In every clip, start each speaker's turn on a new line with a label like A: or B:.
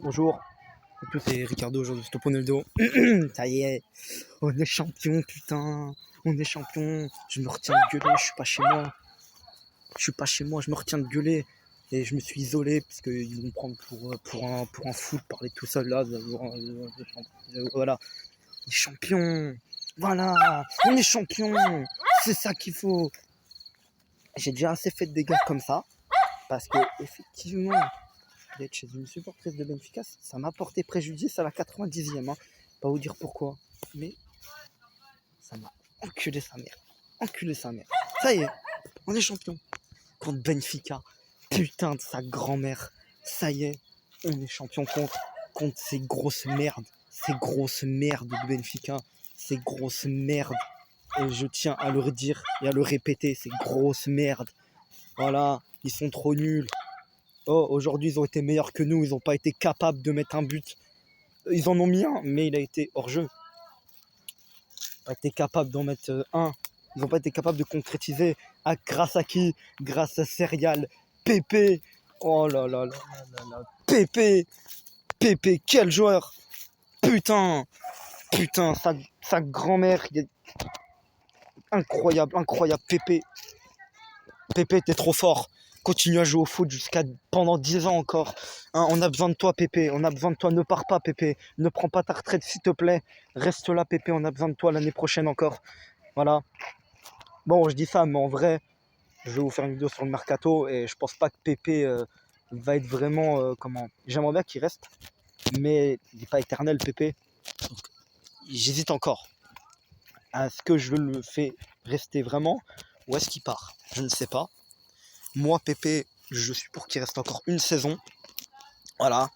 A: Bonjour, à tous, c'est Ricardo aujourd'hui, Topo Noldo. Ça y est, on est champion, putain. On est champion. Je me retiens de gueuler, je suis pas chez moi. Je suis pas chez moi, je me retiens de gueuler. Et je me suis isolé parce qu'ils vont me prendre pour un fou de parler tout seul là. Voilà, on est champion. Voilà, on est champion. C'est ça qu'il faut. J'ai déjà assez fait de dégâts comme ça. Parce que, effectivement, d'être chez une supportrice de Benfica, ça m'a porté préjudice à la 90e. Hein. Pas vous dire pourquoi, mais ça m'a enculé sa mère. Enculé sa mère. Ça y est, on est champion. Contre Benfica, putain de sa grand-mère. Ça y est, on est champion contre ces grosses merdes. Ces grosses merdes de Benfica. Ces grosses merdes. Et je tiens à leur dire et à le répéter, ces grosses merdes. Voilà, ils sont trop nuls. Oh, aujourd'hui, ils ont été meilleurs que nous. Ils n'ont pas été capables de mettre un but. Ils en ont mis un, mais il a été hors-jeu. Ils n'ont pas été capables d'en mettre un. Ils n'ont pas été capables de concrétiser. Ah, grâce à qui? Grâce à Serial. Pépé. Oh là là là là là. Pépé. Pépé, quel joueur. Putain. Putain, sa grand-mère. Incroyable, incroyable. Pépé. Pépé, t'es trop fort. Continue à jouer au foot pendant 10 ans encore. Hein, on a besoin de toi, Pépé. On a besoin de toi. Ne pars pas, Pépé. Ne prends pas ta retraite, s'il te plaît. Reste là, Pépé. On a besoin de toi l'année prochaine encore. Voilà. Bon, je dis ça, mais en vrai, je vais vous faire une vidéo sur le mercato et je pense pas que Pépé va être vraiment comment. J'aimerais bien qu'il reste, mais il n'est pas éternel, Pépé. Donc, j'hésite encore. Est-ce que je le fais rester vraiment ou est-ce qu'il part? Je ne sais pas. Moi, Pépé, je suis pour qu'il reste encore une saison. Voilà.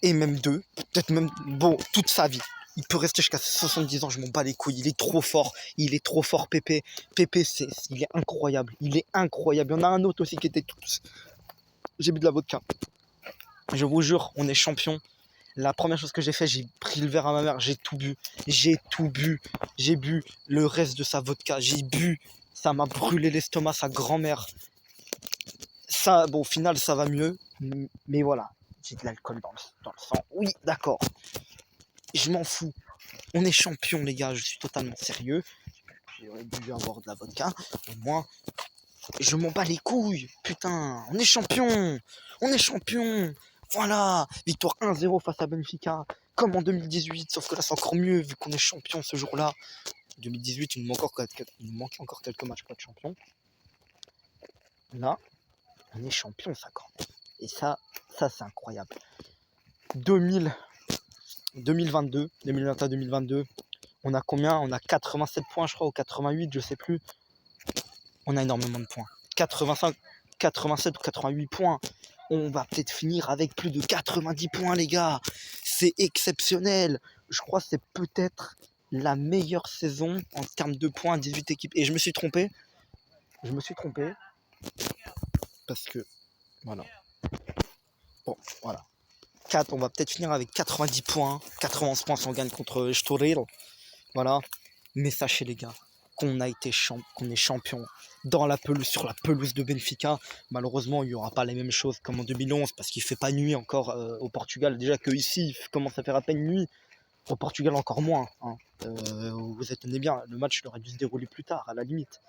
A: Et même deux. Peut-être même, bon, toute sa vie. Il peut rester jusqu'à 70 ans, je m'en bats les couilles. Il est trop fort. Il est trop fort, Pépé. Pépé, il est incroyable. Il est incroyable. Il y en a un autre aussi qui était tout. J'ai bu de la vodka. Je vous jure, on est champion. La première chose que j'ai fait, j'ai pris le verre à ma mère. J'ai tout bu. J'ai tout bu. J'ai bu le reste de sa vodka. J'ai bu. Ça m'a brûlé l'estomac, sa grand-mère. Ça, bon, au final, ça va mieux. Mais voilà, j'ai de l'alcool dans le sang. Oui, d'accord. Je m'en fous. On est champion, les gars. Je suis totalement sérieux. J'aurais dû avoir de la vodka. Au moins, je m'en bats les couilles. Putain, on est champion. On est champion. Voilà. Victoire 1-0 face à Benfica. Comme en 2018. Sauf que là, c'est encore mieux vu qu'on est champion ce jour-là. 2018, il nous manquait encore quelques matchs pour être champion. Là, on est champion, ça, quand même. Et ça c'est incroyable. 2022, 2021-2022, on a combien? On a 87 points, je crois, ou 88, je sais plus. On a énormément de points. 85, 87 ou 88 points. On va peut-être finir avec plus de 90 points, les gars. C'est exceptionnel. Je crois que c'est peut-être la meilleure saison en termes de points, 18 équipes. Et je me suis trompé. Parce que, voilà. Bon, voilà. On va peut-être finir avec 90 points, 91 points si on gagne contre Estoril. Voilà. Mais sachez les gars, qu'on est champion dans la pelouse, sur la pelouse de Benfica. Malheureusement, il n'y aura pas les mêmes choses comme en 2011 parce qu'il ne fait pas nuit encore au Portugal. Déjà que ici, il commence à faire à peine nuit. Au Portugal, encore moins. Hein. Vous attendez bien, le match aurait dû se dérouler plus tard, à la limite.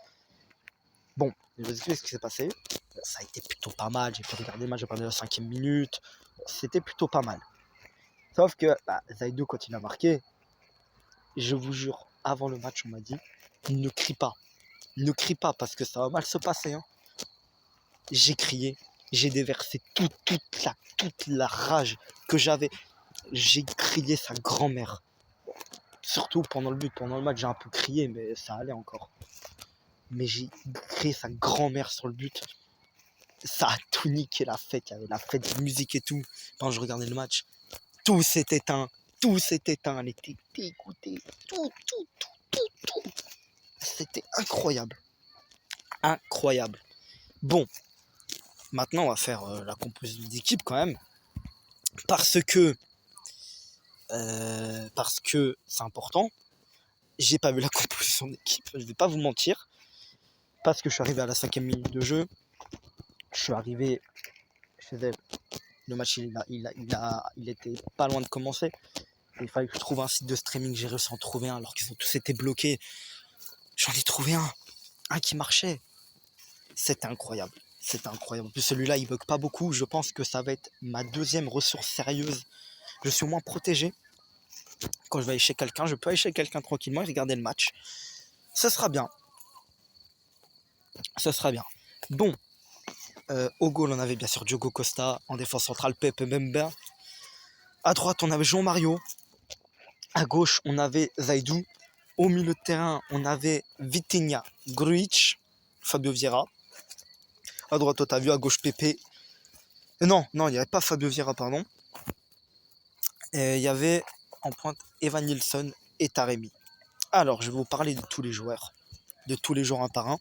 A: Bon, je vous explique ce qui s'est passé. Bon, ça a été plutôt pas mal. J'ai pu regarder le match à partir de la 5e minute. Bon, c'était plutôt pas mal. Sauf que Zaïdou, quand il a marqué, je vous jure, avant le match, on m'a dit ne crie pas. Ne crie pas parce que ça va mal se passer. Hein. J'ai crié, j'ai déversé toute la rage que j'avais. J'ai crié sa grand-mère. Surtout pendant le but, pendant le match, j'ai un peu crié, mais ça allait encore. Mais j'ai crié sa grand-mère sur le but. Ça a tout niqué la fête. Il y avait la fête de musique et tout. Quand je regardais le match, tout s'est éteint. Tout s'est éteint. Elle était dégoûtée. Tout. C'était incroyable. Incroyable. Bon, maintenant on va faire la composition d'équipe quand même. Parce que c'est important. J'ai pas vu la composition d'équipe, je vais pas vous mentir. Parce que je suis arrivé à la 5e minute de jeu. Je suis arrivé chez elle Le match, il était pas loin de commencer. Il fallait que je trouve un site de streaming. J'ai réussi à en trouver un alors qu'ils ont tous été bloqués. J'en ai trouvé un qui marchait. C'était incroyable. C'était incroyable. En plus, celui-là, il bug pas beaucoup. Je pense que ça va être ma deuxième ressource sérieuse. Je suis au moins protégé. Quand je vais aller chez quelqu'un, je peux aller chez quelqu'un tranquillement et regarder le match. Ça sera bien. Ça sera bien. Bon. Au goal, on avait bien sûr Diogo Costa. En défense centrale, Pepe Mbemba. À droite, on avait Jean-Mario. À gauche, on avait Zaidou. Au milieu de terrain, on avait Vitinha, Grujic, Fabio Vieira. À droite, Otavio. À gauche, Pepe. Non, il n'y avait pas Fabio Vieira, pardon. Et il y avait en pointe Evan Nilsson et Taremi. Alors, je vais vous parler de tous les joueurs. De tous les joueurs un par un.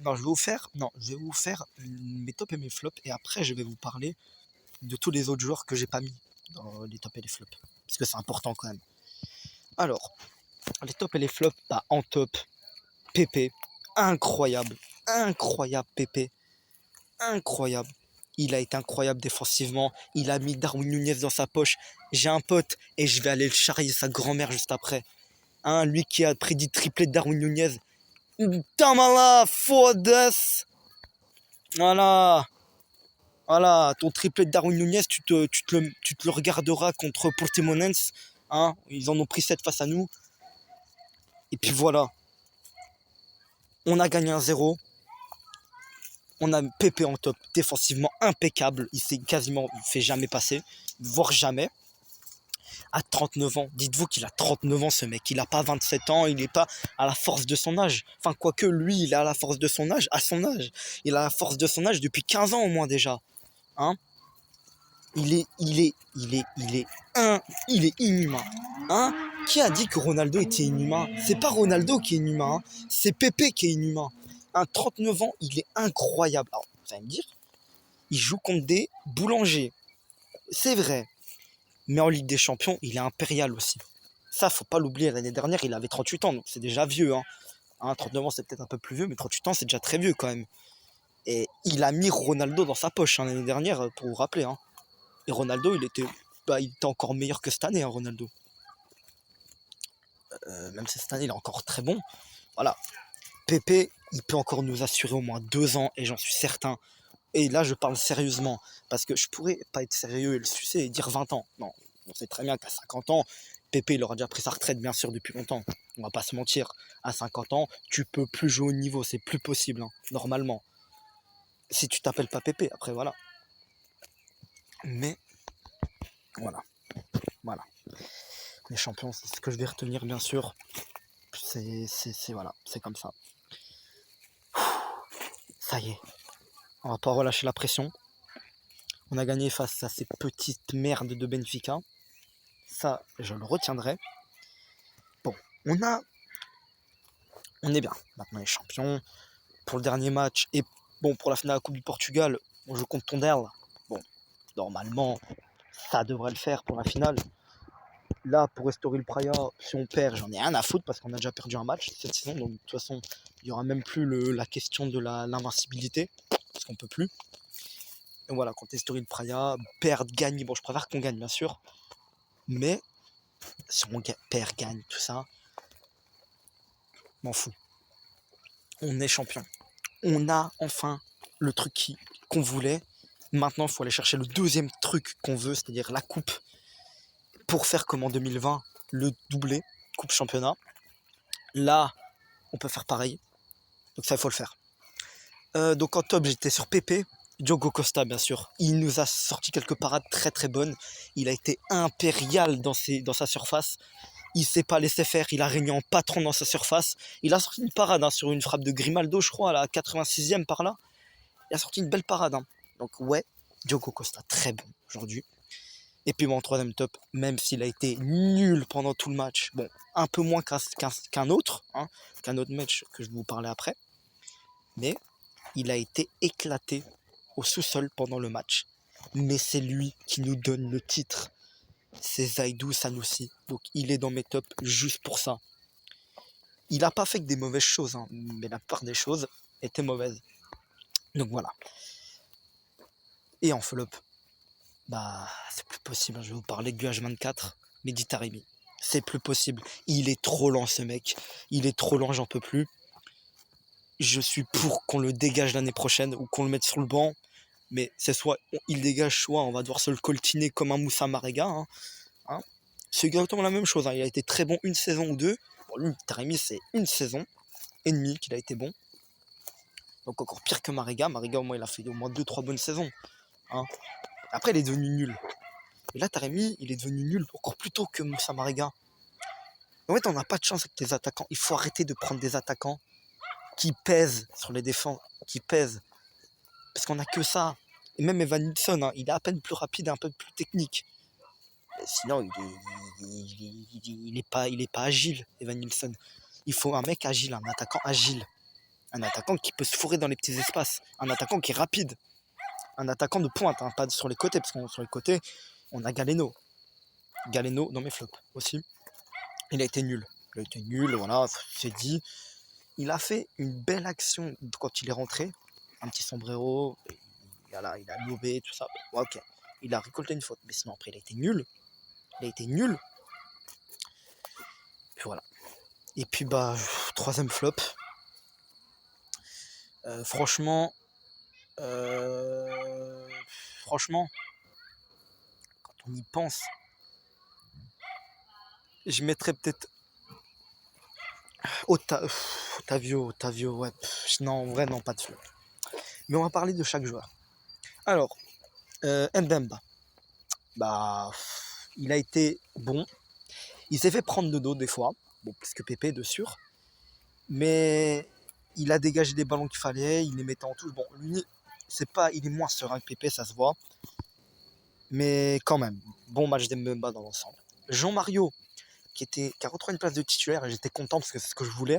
A: Non, je vais vous faire mes tops et mes flops. Et après, je vais vous parler de tous les autres joueurs que j'ai pas mis dans les tops et les flops. Parce que c'est important quand même. Alors, les tops et les flops, bah, en top, Pepe, incroyable, Pepe, incroyable. Il a été incroyable défensivement, il a mis Darwin Nunez dans sa poche. J'ai un pote et je vais aller le charrier sa grand-mère juste après. Hein, lui qui a prédit triplé de Darwin Nunez. Tamala, Fodes. Voilà, ton triplé de Darwin Nunez, tu te le regarderas contre Portimonense. Hein, ils en ont pris 7 face à nous. Et puis voilà. On a gagné 1-0. On a Pepe en top, défensivement impeccable. Il s'est quasiment fait jamais passer, voire jamais. À 39 ans, dites-vous qu'il a 39 ans ce mec. Il n'a pas 27 ans, il n'est pas à la force de son âge. Enfin, quoique lui, il est à la force de son âge, à son âge. Il a la force de son âge depuis 15 ans au moins déjà. Hein, il est inhumain. Hein, qui a dit que Ronaldo était inhumain? C'est pas Ronaldo qui est inhumain, hein. C'est Pepe qui est inhumain. Un 39 ans, il est incroyable. Alors, vous allez me dire, il joue contre des boulangers. C'est vrai. Mais en Ligue des Champions, il est impérial aussi. Ça, faut pas l'oublier. L'année dernière, il avait 38 ans, donc c'est déjà vieux. Hein. 39 ans, c'est peut-être un peu plus vieux, mais 38 ans, c'est déjà très vieux quand même. Et il a mis Ronaldo dans sa poche l'année dernière, pour vous rappeler. Hein. Et Ronaldo, il était encore meilleur que cette année, hein, Ronaldo. Même si cette année, il est encore très bon. Voilà. Pepe, il peut encore nous assurer au moins 2 ans, et j'en suis certain. Et là, je parle sérieusement, parce que je pourrais pas être sérieux et le sucer et dire 20 ans. Non, on sait très bien qu'à 50 ans, Pepe, il aura déjà pris sa retraite, bien sûr, depuis longtemps. On va pas se mentir. À 50 ans, tu peux plus jouer au niveau, c'est plus possible, hein, normalement. Si tu t'appelles pas Pepe, après, voilà. Mais, voilà. Les champions, c'est ce que je vais retenir, bien sûr. Voilà, c'est comme ça. Ça y est, on va pas relâcher la pression. On a gagné face à ces petites merdes de Benfica. Ça, je le retiendrai. Bon, on est bien. Maintenant, les champions. Pour le dernier match et bon, pour la finale de la Coupe du Portugal, on joue contre Tondela. Bon, normalement, ça devrait le faire pour la finale. Là, pour Estoril Praia, si on perd, j'en ai rien à foutre parce qu'on a déjà perdu un match cette saison. Donc, de toute façon, il n'y aura même plus la question de l'invincibilité parce qu'on peut plus. Et voilà, contre Estoril Praia, perdre, gagner. Bon, je préfère qu'on gagne, bien sûr. Mais si on perd, gagne, tout ça, m'en fous. On est champion. On a enfin le truc qu'on voulait. Maintenant, il faut aller chercher le deuxième truc qu'on veut, c'est-à-dire la coupe, pour faire comme en 2020, le doublé, coupe championnat. Là, on peut faire pareil. Donc ça, il faut le faire. Donc en top, j'étais sur Pepe, Diogo Costa, bien sûr. Il nous a sorti quelques parades très très bonnes. Il a été impérial dans sa surface. Il ne s'est pas laissé faire, il a régné en patron dans sa surface. Il a sorti une parade sur une frappe de Grimaldo, je crois, à la 86e par là. Il a sorti une belle parade. Hein. Donc ouais, Diogo Costa, très bon aujourd'hui. Et puis mon troisième top, même s'il a été nul pendant tout le match, bon, un peu moins qu'un autre, hein, qu'un autre match que je vais vous parler après, mais il a été éclaté au sous-sol pendant le match. Mais c'est lui qui nous donne le titre. C'est Zaidou Sanusi. Donc il est dans mes tops juste pour ça. Il n'a pas fait que des mauvaises choses, hein, mais la part des choses étaient mauvaises. Donc voilà. Et en flop, bah, c'est plus possible. Je vais vous parler du H24, Mehdi Taremi. C'est plus possible. Il est trop lent, ce mec. Il est trop lent, j'en peux plus. Je suis pour qu'on le dégage l'année prochaine ou qu'on le mette sur le banc. Mais c'est soit il dégage, soit on va devoir se le coltiner comme un Moussa Marega. Hein. C'est exactement la même chose. Hein. Il a été très bon une saison ou deux. Bon, lui, Taremi, c'est une saison et demie qu'il a été bon. Donc encore pire que Marega. Marega, au moins, il a fait au moins 2-3 bonnes saisons. Hein. Après, il est devenu nul. Et là, Taremi, il est devenu nul encore plus tôt que Moussa Marega. En fait, on n'a pas de chance avec les attaquants. Il faut arrêter de prendre des attaquants qui pèsent sur les défenses, qui pèsent. Parce qu'on n'a que ça. Et même Evan Nilsson, hein, il est à peine plus rapide et un peu plus technique. Et sinon, il est pas agile, Evan Nilsson. Il faut un mec agile, un attaquant agile. Un attaquant qui peut se fourrer dans les petits espaces. Un attaquant qui est rapide. Un attaquant de pointe, hein, pas sur les côtés. Parce que sur les côtés, on a Galeno. Galeno dans mes flops aussi. Il a été nul. Il a été nul, voilà, c'est dit. Il a fait une belle action quand il est rentré. Un petit sombrero, il a lobé, tout ça. Ouais, ok, il a récolté une faute. Mais sinon, après, il a été nul. Il a été nul. Puis voilà. Et puis, bah, troisième flop. Franchement, quand on y pense, je mettrais peut-être Otavio, ouais. Non, en vrai, non, pas de flop. Mais on va parler de chaque joueur. Alors, Mbemba, bah, il a été bon. Il s'est fait prendre de dos des fois, bon, plus que Pépé de sûr, mais il a dégagé des ballons qu'il fallait, il les mettait en touche. Bon, lui, il est moins serein que Pépé, ça se voit, mais quand même, bon match d'Mbemba dans l'ensemble. Jean-Mario, qui a retrouvé une place de titulaire, et j'étais content parce que c'est ce que je voulais.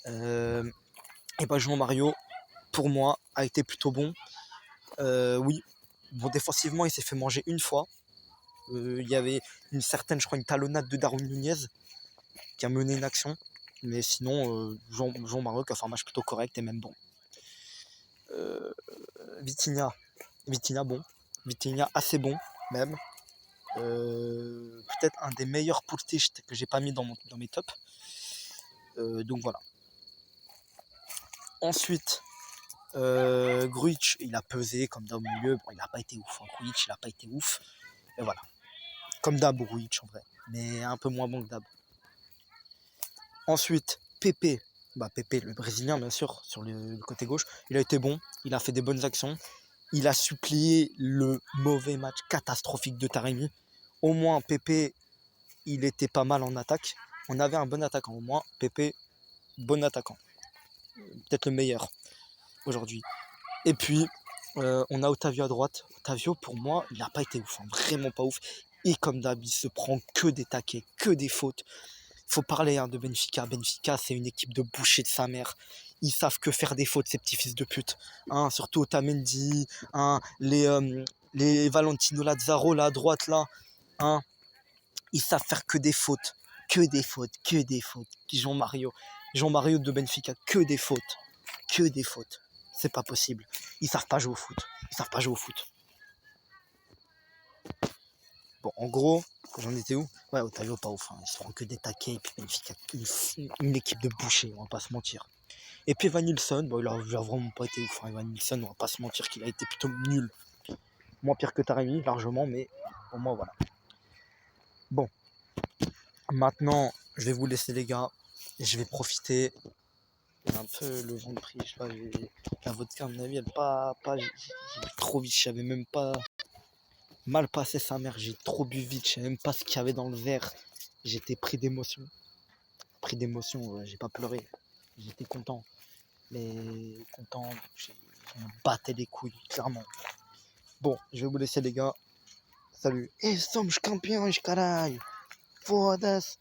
A: Et bah Jean-Mario, pour moi, a été plutôt bon. Oui, bon, défensivement, il s'est fait manger une fois. Il y avait je crois, une talonnade de Darwin Nunez qui a mené une action. Mais sinon, Jean-Mario qui a fait un match plutôt correct et même bon. Vitinha, bon. Vitinha assez bon, même. Peut-être un des meilleurs Pultist que j'ai pas mis dans mes tops. Donc voilà. Ensuite, Gruitch, il a pesé comme d'hab au milieu. Bon, il n'a pas été ouf. Hein. Gruitch, il n'a pas été ouf. Et voilà. Comme d'hab, Gruitch en vrai. Mais un peu moins bon que d'hab. Ensuite, Pepe. Bah, Pepe, le Brésilien, bien sûr, sur le côté gauche. Il a été bon. Il a fait des bonnes actions. Il a supplié le mauvais match catastrophique de Taremi. Au moins, Pepe, il était pas mal en attaque. On avait un bon attaquant. Au moins, Pepe, bon attaquant. Peut-être le meilleur aujourd'hui. Et puis, on a Otavio à droite. Otavio, pour moi, il n'a pas été ouf. Hein, vraiment pas ouf. Et comme d'hab, il se prend que des taquets, que des fautes. Il faut parler de Benfica. Benfica, c'est une équipe de bouchers de sa mère. Ils savent que faire des fautes, ces petits fils de pute. Hein, surtout Otamendi, hein, les Valentino Lazzaro, là, à droite, là. Hein, ils savent faire que des fautes. Que des fautes, que des fautes. Jean-Mario de Benfica, que des fautes. Que des fautes. C'est pas possible. Ils savent pas jouer au foot. Bon, en gros, j'en étais où? Ouais, Otavio pas ouf. Hein. Ils se font que des taquets. Et puis Benfica, une équipe de bouchers, on va pas se mentir. Et puis Evan Nilsson, bon, il a vraiment pas été ouf. Hein. Evan Nilsson, on va pas se mentir qu'il a été plutôt nul. Moins pire que Taremi, largement, mais au moins voilà. Bon, maintenant, je vais vous laisser les gars. Je vais profiter. Un peu le vent de prix, je sais pas, la vodka à mon avis, j'ai trop vite, je savais même pas mal passer sa mère, j'ai trop bu vite, je savais même pas ce qu'il y avait dans le verre. J'étais pris d'émotion, j'ai pas pleuré, j'étais content, mais content, je me battais les couilles, clairement. Bon, je vais vous laisser les gars, salut. Et somos campeões, caralho, foda-se.